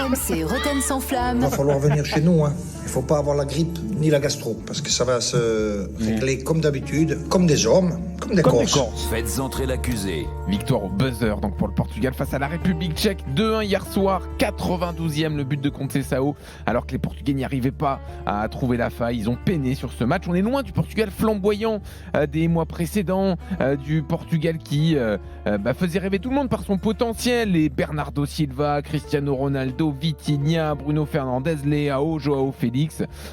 RMC Rotten sans flamme. Il va falloir venir chez nous. Il ne faut pas avoir la grippe ni la gastro, parce que ça va se régler comme d'habitude, comme des hommes, comme des Corses. Faites entrer l'accusé. Victoire au buzzer donc pour le Portugal face à la République tchèque. 2-1 hier soir, 92e le but de Conceição. Alors que les Portugais n'y arrivaient pas à trouver la faille, ils ont peiné sur ce match. On est loin du Portugal flamboyant des mois précédents, du Portugal qui faisait rêver tout le monde par son potentiel. Et Bernardo Silva, Cristiano Ronaldo, Vitinha, Bruno Fernandes, Leao, Joao Félix.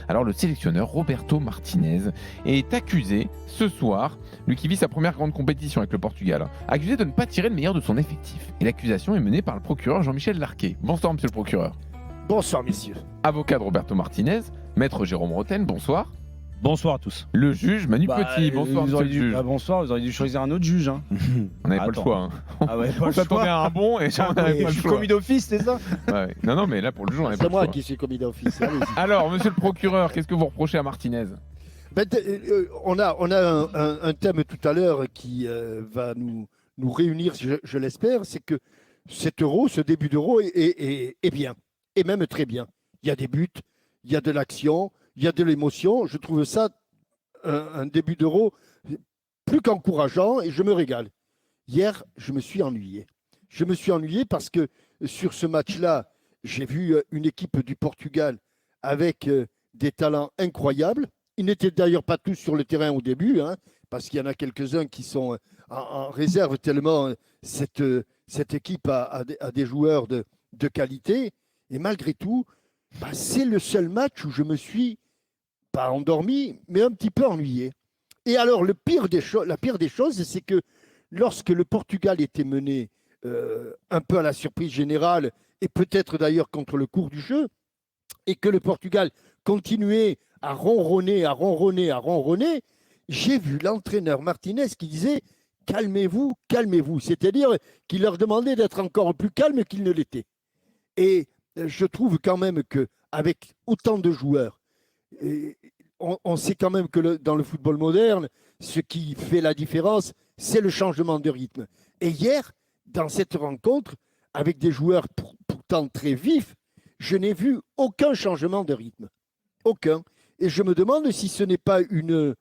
Alors le sélectionneur Roberto Martinez est accusé ce soir, lui qui vit sa première grande compétition avec le Portugal, accusé de ne pas tirer le meilleur de son effectif. Et l'accusation est menée par le procureur Jean-Michel Larquet. Bonsoir monsieur le procureur. Bonsoir messieurs. Avocat de Roberto Martinez, maître Jérôme Roten, bonsoir. Bonsoir à tous. Le juge Manu Petit, bonsoir monsieur le juge. Bonsoir, vous auriez dû choisir un autre juge. Hein. On n'avait pas le choix. Ah ouais, on s'attendait à un bon et on n'avait pas le je suis choix. commis d'office, c'est ça? Ouais. Non, mais là pour le juge on n'avait pas C'est le choix. moi qui suis commis d'office. Alors monsieur le procureur, qu'est-ce que vous reprochez à Martinez? On a un thème tout à l'heure qui va nous réunir, je l'espère, c'est que cet euro, ce début d'euro est bien, et même très bien. Il y a des buts, il y a de l'action, il y a de l'émotion. Je trouve ça un début d'euro plus qu'encourageant et je me régale. Hier, je me suis ennuyé. Je me suis ennuyé parce que sur ce match-là, j'ai vu une équipe du Portugal avec des talents incroyables. Ils n'étaient d'ailleurs pas tous sur le terrain au début, parce qu'il y en a quelques-uns qui sont en réserve tellement cette équipe a des joueurs de qualité. Et malgré tout, c'est le seul match où je me suis pas endormi, mais un petit peu ennuyé. Et alors, la pire des choses, c'est que lorsque le Portugal était mené un peu à la surprise générale, et peut-être d'ailleurs contre le cours du jeu, et que le Portugal continuait à ronronner, j'ai vu l'entraîneur Martinez qui disait « calmez-vous, calmez-vous ». C'est-à-dire qu'il leur demandait d'être encore plus calmes qu'ils ne l'étaient. Et je trouve quand même qu'avec autant de joueurs, on sait quand même que dans le football moderne, ce qui fait la différence, c'est le changement de rythme. Et hier, dans cette rencontre, avec des joueurs pourtant très vifs, je n'ai vu aucun changement de rythme. Aucun. Et je me demande si ce n'est pas une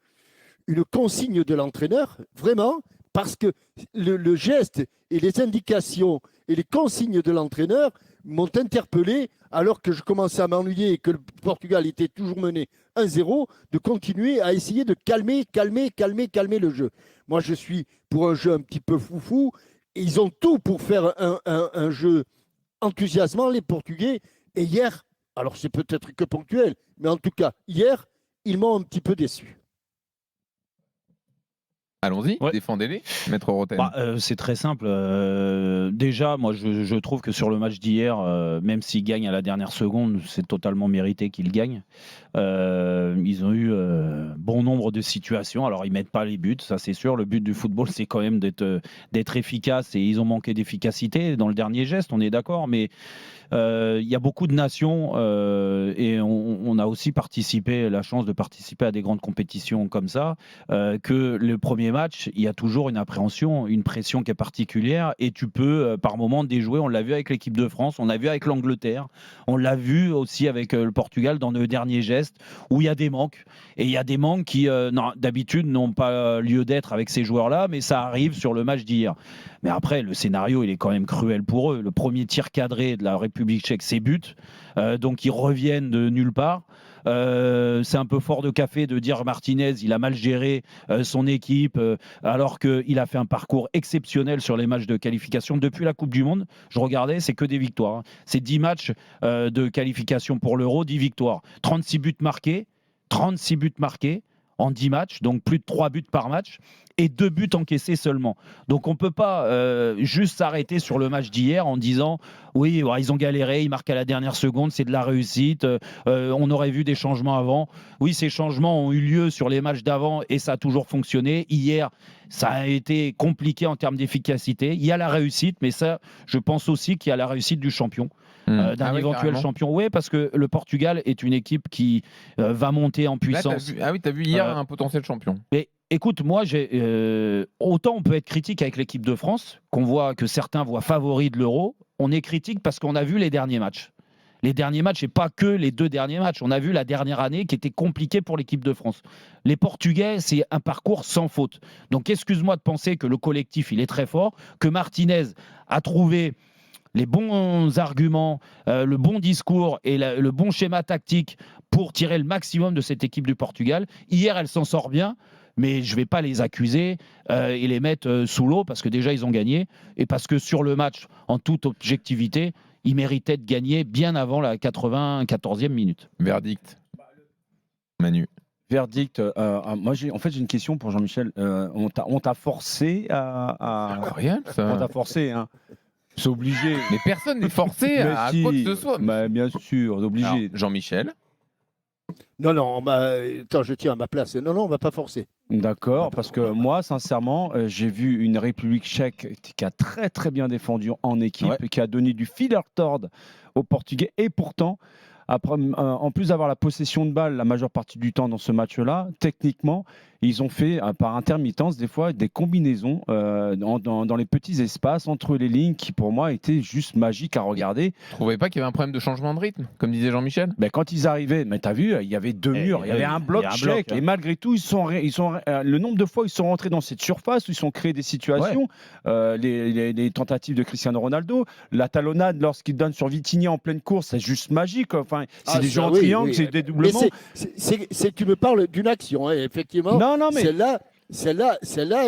consigne de l'entraîneur, vraiment, parce que le geste et les indications et les consignes de l'entraîneur m'ont interpellé alors que je commençais à m'ennuyer et que le Portugal était toujours mené 1-0, de continuer à essayer de calmer le jeu. Moi, je suis pour un jeu un petit peu foufou. Ils ont tout pour faire un jeu enthousiasmant, les Portugais. Et hier, alors c'est peut-être que ponctuel, mais en tout cas, hier, ils m'ont un petit peu déçu. Allons-y, ouais. Défendez-les, maître Roten. C'est très simple. Déjà, moi, je trouve que sur le match d'hier, même s'ils gagnent à la dernière seconde, c'est totalement mérité qu'ils gagnent. Ils ont eu bon nombre de situations. Alors, ils ne mettent pas les buts, ça c'est sûr. Le but du football, c'est quand même d'être efficace et ils ont manqué d'efficacité dans le dernier geste, on est d'accord. Mais il y a beaucoup de nations et on a aussi la chance de participer à des grandes compétitions comme ça, que le premier match, il y a toujours une appréhension, une pression qui est particulière et tu peux par moment déjouer. On l'a vu avec l'équipe de France, on l'a vu avec l'Angleterre, on l'a vu aussi avec le Portugal dans le dernier geste où il y a des manques. Et il y a des manques qui d'habitude n'ont pas lieu d'être avec ces joueurs-là, mais ça arrive sur le match d'hier. Mais après, le scénario, il est quand même cruel pour eux. Le premier tir cadré de la République tchèque, c'est but. Donc ils reviennent de nulle part. C'est un peu fort de café de dire Martinez, il a mal géré son équipe alors qu'il a fait un parcours exceptionnel sur les matchs de qualification depuis la Coupe du Monde. Je regardais, c'est que des victoires. C'est 10 matchs de qualification pour l'Euro, 10 victoires. 36 buts marqués en 10 matchs, donc plus de 3 buts par match et 2 buts encaissés seulement. Donc on ne peut pas juste s'arrêter sur le match d'hier en disant oui, ils ont galéré, ils marquent à la dernière seconde, c'est de la réussite, on aurait vu des changements avant. Oui, ces changements ont eu lieu sur les matchs d'avant et ça a toujours fonctionné. Hier, ça a été compliqué en termes d'efficacité. Il y a la réussite, mais ça, je pense aussi qu'il y a la réussite du champion. D'un éventuel champion. Oui, parce que le Portugal est une équipe qui va monter en puissance. Là, t'as vu hier un potentiel champion. Mais écoute, moi, autant on peut être critique avec l'équipe de France, que certains voient favori de l'Euro. On est critique parce qu'on a vu les derniers matchs. Les derniers matchs, et pas que les 2 derniers matchs. On a vu la dernière année qui était compliquée pour l'équipe de France. Les Portugais, c'est un parcours sans faute. Donc, excuse-moi de penser que le collectif, il est très fort, que Martinez a trouvé les bons arguments, le bon discours et le bon schéma tactique pour tirer le maximum de cette équipe du Portugal. Hier, elle s'en sort bien, mais je ne vais pas les accuser et les mettre sous l'eau parce que déjà, ils ont gagné et parce que sur le match, en toute objectivité, ils méritaient de gagner bien avant la 94e minute. Verdict. Manu. Verdict. Moi, j'ai une question pour Jean-Michel. On t'a forcé à. Incroyable ça. On t'a forcé, hein. C'est obligé. Mais personne n'est forcé à si. quoi que ce soit. Bah, bien sûr, obligé. Alors, Jean-Michel. Non, attends, je tiens à ma place. Non, on ne va pas forcer. D'accord, parce que moi, sincèrement, j'ai vu une République tchèque qui a très très bien défendu en équipe, qui a donné du fil à retordre aux Portugais. Et pourtant, après, en plus d'avoir la possession de balle la majeure partie du temps dans ce match-là, techniquement, ils ont fait par intermittence des fois des combinaisons dans les petits espaces entre les lignes qui pour moi étaient juste magiques à regarder. Vous trouvez pas qu'il y avait un problème de changement de rythme, comme disait Jean-Michel? Ben, quand ils arrivaient, mais t'as vu, il y avait 2 murs, il y avait un bloc tchèque, et malgré tout, le nombre de fois ils sont rentrés dans cette surface, où ils sont créés des situations, les tentatives de Cristiano Ronaldo, la talonnade lorsqu'il donne sur Vitinha en pleine course, c'est juste magique. Enfin, c'est des jeux en triangle, c'est des doublements. Tu me parles d'une action, hein, effectivement. Non, mais celle-là,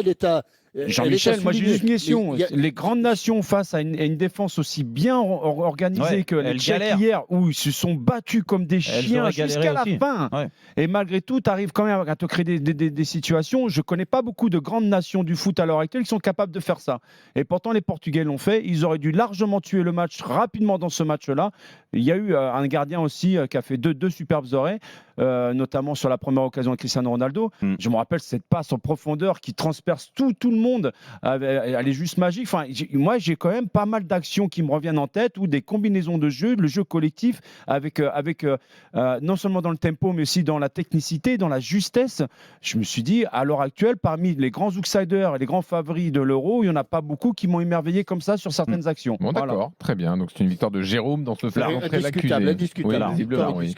elle est à. Jean-Michel, moi j'ai juste une question. Les grandes nations face à une défense aussi bien organisée que les Tchèques hier, où ils se sont battus comme des chiens jusqu'à la fin. Ouais. Et malgré tout, tu arrives quand même à te créer des situations. Je ne connais pas beaucoup de grandes nations du foot à l'heure actuelle qui sont capables de faire ça. Et pourtant, les Portugais l'ont fait. Ils auraient dû largement tuer le match rapidement dans ce match-là. Il y a eu un gardien aussi qui a fait deux superbes arrêts, notamment sur la première occasion de Cristiano Ronaldo. Je me rappelle cette passe en profondeur qui transperce tout le monde. Elle est juste magique. Enfin, moi, j'ai quand même pas mal d'actions qui me reviennent en tête, ou des combinaisons de jeu, le jeu collectif, avec non seulement dans le tempo, mais aussi dans la technicité, dans la justesse. Je me suis dit, à l'heure actuelle, parmi les grands outsiders et les grands favoris de l'Euro, il n'y en a pas beaucoup qui m'ont émerveillé comme ça sur certaines actions. Bon, d'accord, très bien. Donc, c'est une victoire de Jérôme dans ce fait. Indiscutable. Oui, visiblement, oui.